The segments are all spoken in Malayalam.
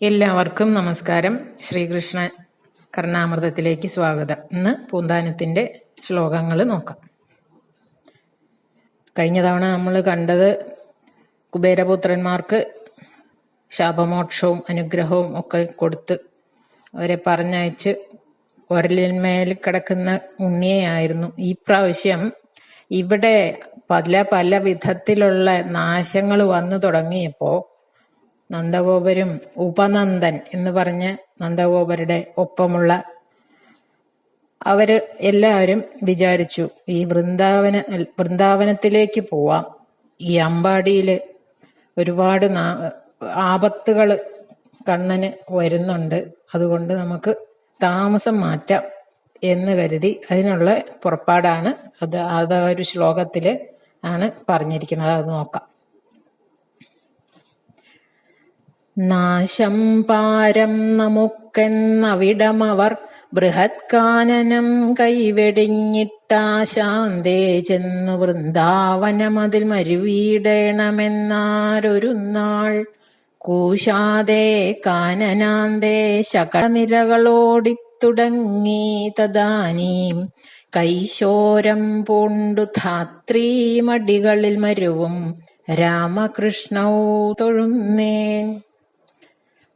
എല്ലാവർക്കും നമസ്കാരം. ശ്രീകൃഷ്ണ കർണാമൃതത്തിലേക്ക് സ്വാഗതം. ഇന്ന് പൂന്താനത്തിന്റെ ശ്ലോകങ്ങൾ നോക്കാം. കഴിഞ്ഞ തവണ നമ്മൾ കണ്ടത് കുബേരപുത്രന്മാർക്ക് ശാപമോക്ഷവും അനുഗ്രഹവും ഒക്കെ കൊടുത്ത് അവരെ പറഞ്ഞയച്ച് ഒരലിന്മേൽ കിടക്കുന്ന ഉണ്ണിയെയായിരുന്നു. ഈ പ്രാവശ്യം ഇവിടെ പല പല വിധത്തിലുള്ള നാശങ്ങൾ വന്നു തുടങ്ങിയപ്പോൾ നന്ദഗോപരും ഉപനന്ദൻ എന്ന് പറഞ്ഞ് നന്ദഗോപരുടെ ഒപ്പമുള്ള അവര് എല്ലാവരും വിചാരിച്ചു ഈ വൃന്ദാവനത്തിലേക്ക് പോവാം. ഈ അമ്പാടിയില് ഒരുപാട് ആപത്തുകൾ കണ്ണന് വരുന്നുണ്ട്, അതുകൊണ്ട് നമുക്ക് താമസം മാറ്റാം എന്ന് കരുതി അതിനുള്ള പുറപ്പാടാണ്. അത് ഒരു ശ്ലോകത്തില് ആണ് പറഞ്ഞിരിക്കുന്നത്. അത് നോക്കാം. നാശം പാരം നമുക്കെന്നവിടമവർ ബൃഹത്കാനനം കൈവെടിഞ്ഞിട്ടാശാന്തേ ചെന്നു വൃന്ദാവനമതിൽ മരുവീടേണമെന്നാരൊരു നാൾ കൂശാതെ കാനനാന്തേ ശകനിരകളോടിത്തുടങ്ങി തദാനീം കൈശോരം പൂണ്ടു ധാത്രീമടികളിൽ മരുവും രാമകൃഷ്ണൗ തൊഴുന്നേൻ.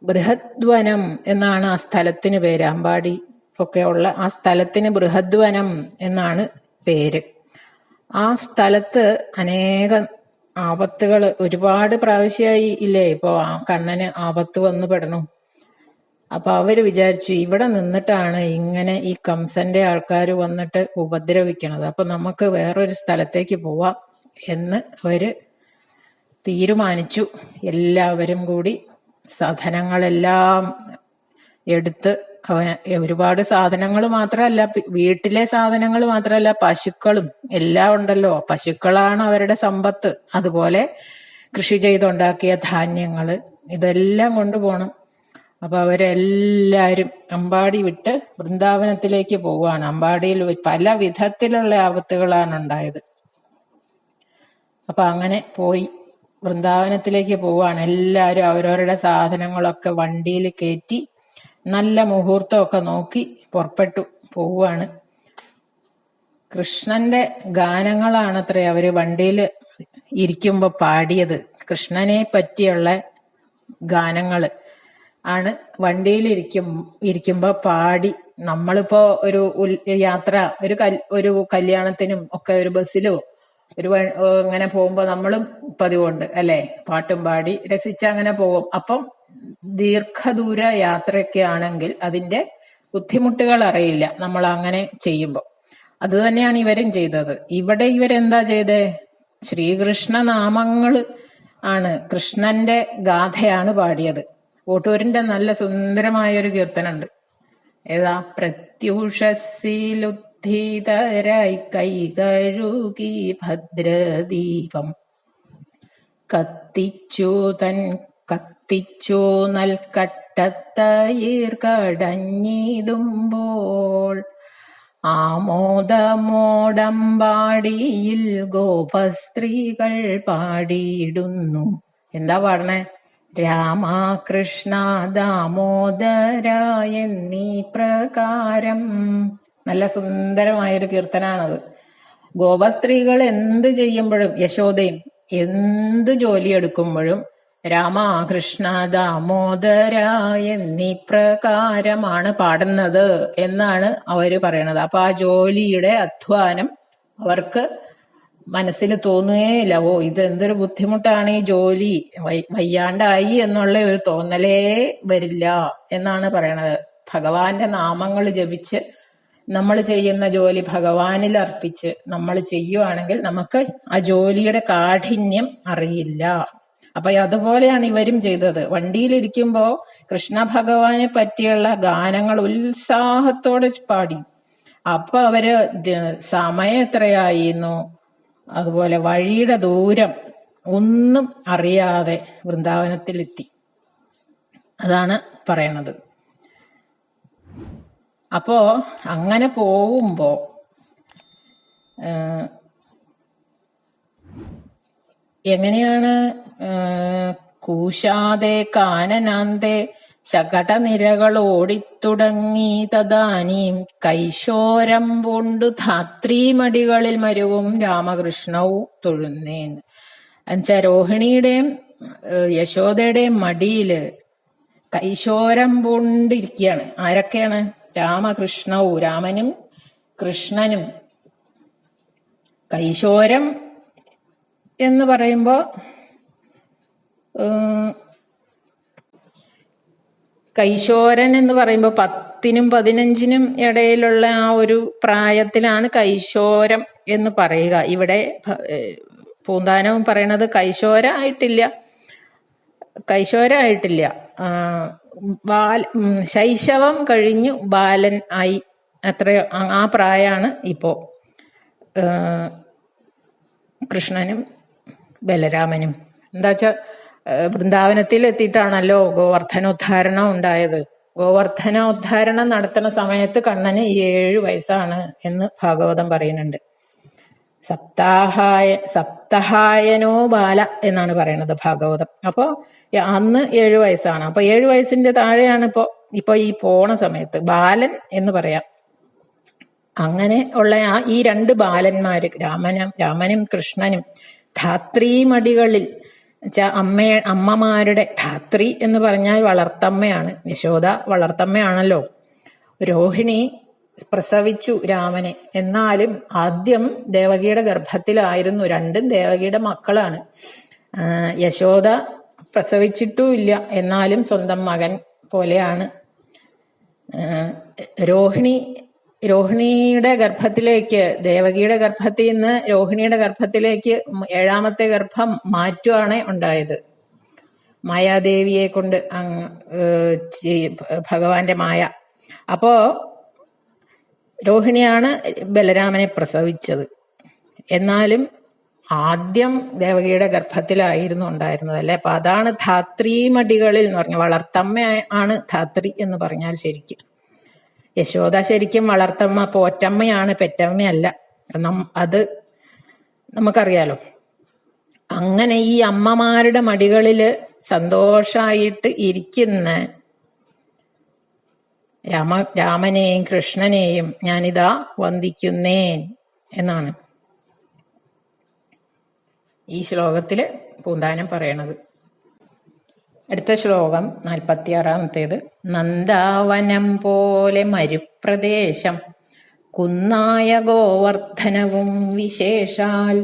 ബൃഹദ്വനം എന്നാണ് ആ സ്ഥലത്തിന് പേര്. അമ്പാടി ഒക്കെ ഉള്ള ആ സ്ഥലത്തിന് ബൃഹദ്വനം എന്നാണ് പേര്. ആ സ്ഥലത്ത് അനേകം ആപത്തുകൾ ഒരുപാട് പ്രാവശ്യമായി ഇല്ലേ ഇപ്പൊ കണ്ണന് ആപത്ത് വന്നു പെടണം. അപ്പൊ അവര് വിചാരിച്ചു ഇവിടെ നിന്നിട്ടാണ് ഇങ്ങനെ ഈ കംസന്റെ ആൾക്കാർ വന്നിട്ട് ഉപദ്രവിക്കണത്, അപ്പൊ നമുക്ക് വേറൊരു സ്ഥലത്തേക്ക് പോവാം എന്ന് അവര് തീരുമാനിച്ചു. എല്ലാവരും കൂടി സാധനങ്ങളെല്ലാം എടുത്ത്, ഒരുപാട് സാധനങ്ങൾ മാത്രമല്ല, വീട്ടിലെ സാധനങ്ങൾ മാത്രമല്ല, പശുക്കളും എല്ലാം ഉണ്ടല്ലോ. പശുക്കളാണ് അവരുടെ സമ്പത്ത്. അതുപോലെ കൃഷി ചെയ്തുണ്ടാക്കിയ ധാന്യങ്ങള് ഇതെല്ലാം കൊണ്ടുപോകണം. അപ്പൊ അവരെല്ലാരും അമ്പാടി വിട്ട് വൃന്ദാവനത്തിലേക്ക് പോവുകയാണ്. അമ്പാടിയിൽ പല വിധത്തിലുള്ള ആപത്തുകളാണ് ഉണ്ടായത്. അപ്പൊ അങ്ങനെ പോയി വൃന്ദാവനത്തിലേക്ക് പോവാണ്. എല്ലാവരും അവരവരുടെ സാധനങ്ങളൊക്കെ വണ്ടിയിൽ കയറ്റി നല്ല മുഹൂർത്തമൊക്കെ നോക്കി പുറപ്പെട്ടു പോവാണ്. കൃഷ്ണന്റെ ഗാനങ്ങളാണത്രേ അവര് വണ്ടിയിൽ ഇരിക്കുമ്പോ പാടിയത്. കൃഷ്ണനെ പറ്റിയുള്ള ഗാനങ്ങള് ആണ് വണ്ടിയിൽ ഇരിക്കുമ്പോ പാടി. നമ്മളിപ്പോ ഒരു യാത്ര, ഒരു കല്യാണത്തിനും ഒക്കെ ഒരു ബസ്സിലോ ഇങ്ങനെ പോകുമ്പോ നമ്മളും പതിവുണ്ട് അല്ലെ, പാട്ടും പാടി രസിച്ച് അങ്ങനെ പോകും. അപ്പം ദീർഘദൂര യാത്രയൊക്കെ ആണെങ്കിൽ അതിന്റെ ബുദ്ധിമുട്ടുകൾ അറിയില്ല നമ്മൾ അങ്ങനെ ചെയ്യുമ്പോൾ. അത് തന്നെയാണ് ഇവരും ചെയ്തത്. ഇവിടെ ഇവരെന്താ ചെയ്തേ? ശ്രീകൃഷ്ണ നാമങ്ങള് ആണ്, കൃഷ്ണന്റെ ഗാഥയാണ് പാടിയത്. ഓട്ടൂരിന്റെ നല്ല സുന്ദരമായൊരു കീർത്തനുണ്ട്. ഏതാ? പ്രത്യുഷസ്സിലുദ്ധീതരായി കൈ കഴുകി ഭദ്രദീപം കത്തിച്ചു നൽകട്ടത്തയിർ കടഞ്ഞിടുമ്പോൾ ആമോദമോടമ്പാടിയിൽ ഗോപസ്ത്രീകൾ പാടിയിടുന്നു. എന്താ പാടണേ? രാമകൃഷ്ണ ദാമോദര എന്നീ പ്രകാരം. നല്ല സുന്ദരമായൊരു കീർത്തനാണത്. ഗോപസ്ത്രീകൾ എന്ത് ചെയ്യുമ്പോഴും, യശോദയും എന്ത് ജോലിയെടുക്കുമ്പോഴും രാമകൃഷ്ണ ദാമോദര എന്നീ പ്രകാരമാണ് പാടുന്നത് എന്നാണ് അവര് പറയണത്. അപ്പൊ ആ ജോലിയുടെ അധ്വാനം അവർക്ക് മനസ്സിൽ തോന്നുകയില്ല. ഓ, ഇത് എന്തൊരു ബുദ്ധിമുട്ടാണ് ഈ ജോലി, വയ്യാണ്ടായി എന്നുള്ള ഒരു തോന്നലേ വരില്ല എന്നാണ് പറയണത്. ഭഗവാന്റെ നാമങ്ങൾ ജപിച്ച് നമ്മൾ ചെയ്യുന്ന ജോലി ഭഗവാനിൽ അർപ്പിച്ച് നമ്മൾ ചെയ്യുവാണെങ്കിൽ നമുക്ക് ആ ജോലിയുടെ കാഠിന്യം അറിയില്ല. അപ്പൊ അതുപോലെയാണ് ഇവരും ചെയ്തത്. വണ്ടിയിലിരിക്കുമ്പോ കൃഷ്ണ ഭഗവാനെ പറ്റിയുള്ള ഗാനങ്ങൾ ഉത്സാഹത്തോടെ പാടി. അപ്പൊ അവര് സമയം എത്രയായിരുന്നു, അതുപോലെ വഴിയുടെ ദൂരം ഒന്നും അറിയാതെ വൃന്ദാവനത്തിലെത്തി. അതാണ് പറയണത്. അപ്പോ അങ്ങനെ പോവുമ്പോ എങ്ങനെയാണ്? കൂശാതെ കാനനാന്തേ ശകടനിരകൾ ഓടിത്തുടങ്ങി തദാനീം കൈശോരം പൂണ്ടു ധാത്രീമടികളിൽ മരുവും രാമകൃഷ്ണവും തൊഴുന്നേൻ. എന്നുവെച്ചാ രോഹിണിയുടെയും യശോദയുടെയും മടിയില് കൈശോരം പൂണ്ടിരിക്കുകയാണ്. ആരൊക്കെയാണ്? രാമകൃഷ്ണവും, രാമനും കൃഷ്ണനും. കൈശോരം എന്ന് പറയുമ്പോ കൈശോരൻ എന്ന് പറയുമ്പോൾ 10നും 15നും ഇടയിലുള്ള ആ ഒരു പ്രായത്തിലാണ് കൈശോരം എന്ന് പറയുക. ഇവിടെ പൂന്താനവും പറയണത് കൈശോരായിട്ടില്ല, ശൈശവം കഴിഞ്ഞു ബാലൻ ആയി, അത്രയോ ആ പ്രായമാണ് ഇപ്പോ കൃഷ്ണനും ബലരാമനും. എന്താച്ചാ വൃന്ദാവനത്തിൽ എത്തിയിട്ടാണല്ലോ ഗോവർദ്ധനോദ്ധാരണം ഉണ്ടായത്. ഗോവർദ്ധനോദ്ധാരണം നടത്തുന്ന സമയത്ത് കണ്ണന് 7 വയസ്സാണ് എന്ന് ഭാഗവതം പറയുന്നുണ്ട്. സപ്തഹായനോ ബാല എന്നാണ് പറയുന്നത് ഭാഗവതം. അപ്പോ അന്ന് 7 വയസ്സാണ്. അപ്പൊ 7 വയസ്സിന്റെ താഴെയാണ് ഇപ്പൊ ഈ പോണ സമയത്ത് ബാലൻ എന്ന് പറയാം. അങ്ങനെ ഉള്ള ഈ 2 ബാലന്മാര് രാമനും കൃഷ്ണനും ധാത്രീമടികളിൽ അമ്മമാരുടെ, ധാത്രി എന്ന് പറഞ്ഞാൽ വളർത്തമ്മയാണ്. യശോദ വളർത്തമ്മയാണല്ലോ. രോഹിണി പ്രസവിച്ചു രാമനെ. എന്നാലും ആദ്യം ദേവകിയുടെ ഗർഭത്തിലായിരുന്നു. 2 ദേവകിയുടെ മക്കളാണ്. യശോദ പ്രസവിച്ചിട്ടുമില്ല, എന്നാലും സ്വന്തം മകൻ പോലെയാണ്. രോഹിണിയുടെ ഗർഭത്തിലേക്ക്, ദേവകിയുടെ ഗർഭത്തിൽ നിന്ന് രോഹിണിയുടെ ഗർഭത്തിലേക്ക് 7ാമത്തെ ഗർഭം മാറ്റുകയാണ് ഉണ്ടായത്. മായാദേവിയെ കൊണ്ട് ഭഗവാന്റെ മായ. അപ്പോ രോഹിണിയാണ് ബലരാമനെ പ്രസവിച്ചത്. എന്നാലും ആദ്യം ദേവകിയുടെ ഗർഭത്തിലായിരുന്നു ഉണ്ടായിരുന്നത്, അല്ലെ? അപ്പൊ അതാണ് ധാത്രീമടികളിൽ എന്ന് പറഞ്ഞ, വളർത്തമ്മ ആണ് ധാത്രി എന്ന് പറഞ്ഞാൽ. ശരിക്കും യശോദ ശരിക്കും വളർത്തമ്മ, പോറ്റമ്മയാണ്, പെറ്റമ്മയല്ല. അത് നമുക്കറിയാലോ. അങ്ങനെ ഈ അമ്മമാരുടെ മടികളില് സന്തോഷായിട്ട് ഇരിക്കുന്ന രാമനെയും കൃഷ്ണനെയും ഞാനിതാ വന്ദിക്കുന്നേൻ എന്നാണ് ഈ ശ്ലോകത്തില് പൂന്താനം പറയണത്. അടുത്ത ശ്ലോകം 46-ാമത്തേത്. നന്ദാവനം പോലെ മരുപ്രദേശം കുന്നായ ഗോവർദ്ധനവും വിശേഷാൽ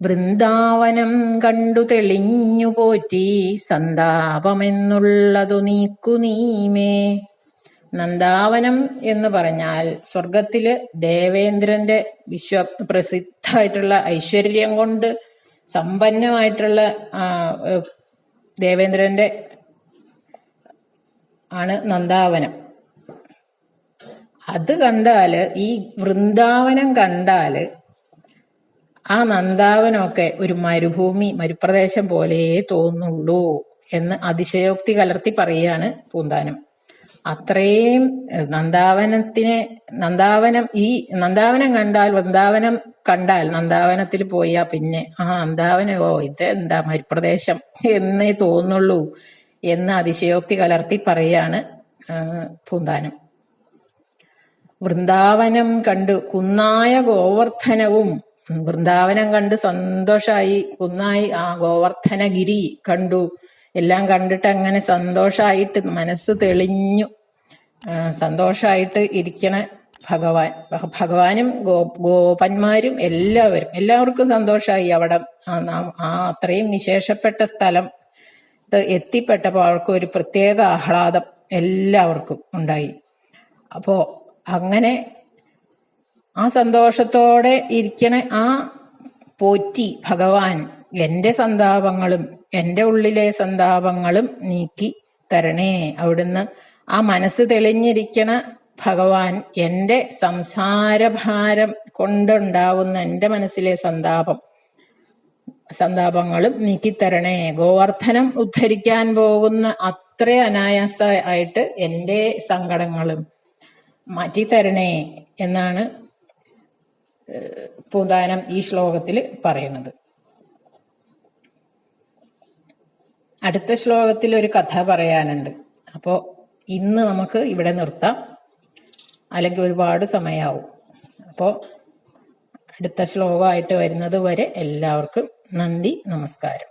വൃന്ദാവനം കണ്ടു തെളിഞ്ഞു പോറ്റി സന്താപമെന്നുള്ളതു നീക്കു നീമേ. നന്ദാവനം എന്ന് പറഞ്ഞാൽ സ്വർഗത്തില് ദേവേന്ദ്രന്റെ പ്രസിദ്ധമായിട്ടുള്ള ഐശ്വര്യം കൊണ്ട് സമ്പന്നമായിട്ടുള്ള ദേവേന്ദ്രന്റെ ആണ് നന്ദാവനം. അത് കണ്ടാല്, ഈ വൃന്ദാവനം കണ്ടാല് ആ നന്ദാവനമൊക്കെ ഒരു മരുപ്രദേശം പോലെ തോന്നുള്ളൂ എന്ന് അതിശയോക്തി കലർത്തി പറയുകയാണ് പൂന്താനം. അത്രയും നന്ദാവനം കണ്ടാൽ, വൃന്ദാവനം കണ്ടാൽ, നന്ദാവനത്തിൽ പോയാ പിന്നെ നന്ദാവനമോ ഇതെന്താ മരുപ്രദേശം എന്നേ തോന്നുള്ളൂ എന്ന് അതിശയോക്തി കലർത്തി പറയാണ് പൂന്താനം. വൃന്ദാവനം കണ്ടു കുന്നായ ഗോവർദ്ധനവും, വൃന്ദാവനം കണ്ട് സന്തോഷായി, കുന്നായി ആ ഗോവർദ്ധനഗിരി കണ്ടു. എല്ലാം കണ്ടിട്ട് അങ്ങനെ സന്തോഷായിട്ട് മനസ്സ് തെളിഞ്ഞു സന്തോഷായിട്ട് ഇരിക്കണ ഭഗവാനും ഗോപന്മാരും എല്ലാവർക്കും സന്തോഷായി. അവിടെ അത്രയും വിശേഷപ്പെട്ട സ്ഥലം എത്തിപ്പെട്ടപ്പോൾ അവർക്ക് ഒരു പ്രത്യേക ആഹ്ലാദം എല്ലാവർക്കും ഉണ്ടായി. അപ്പോ അങ്ങനെ ആ സന്തോഷത്തോടെ ഇരിക്കണ ആ പോറ്റി ഭഗവാൻ എന്റെ സന്താപങ്ങളും എന്റെ ഉള്ളിലെ സന്താപങ്ങളും നീക്കി തരണേ. അവിടുന്ന് ആ മനസ്സ് തെളിഞ്ഞിരിക്കണ ഭഗവാൻ എന്റെ സംസാരഭാരം കൊണ്ടുണ്ടാവുന്ന എന്റെ മനസ്സിലെ സന്താപങ്ങളും നീക്കിത്തരണേ. ഗോവർദ്ധനം ഉദ്ധരിക്കാൻ പോകുന്ന അത്ര അനായാസമായിട്ട് എന്റെ സങ്കടങ്ങളും മാറ്റിത്തരണേ എന്നാണ് പൂന്താനം ഈ ശ്ലോകത്തിൽ പറയുന്നത്. അടുത്ത ശ്ലോകത്തിൽ ഒരു കഥ പറയാനുണ്ട്. അപ്പോൾ ഇന്ന് നമുക്ക് ഇവിടെ നിർത്താം, അല്ലെങ്കിൽ ഒരുപാട് സമയമാവും. അപ്പോൾ അടുത്ത ശ്ലോകമായിട്ട് വരുന്നത് വരെ എല്ലാവർക്കും നന്ദി, നമസ്കാരം.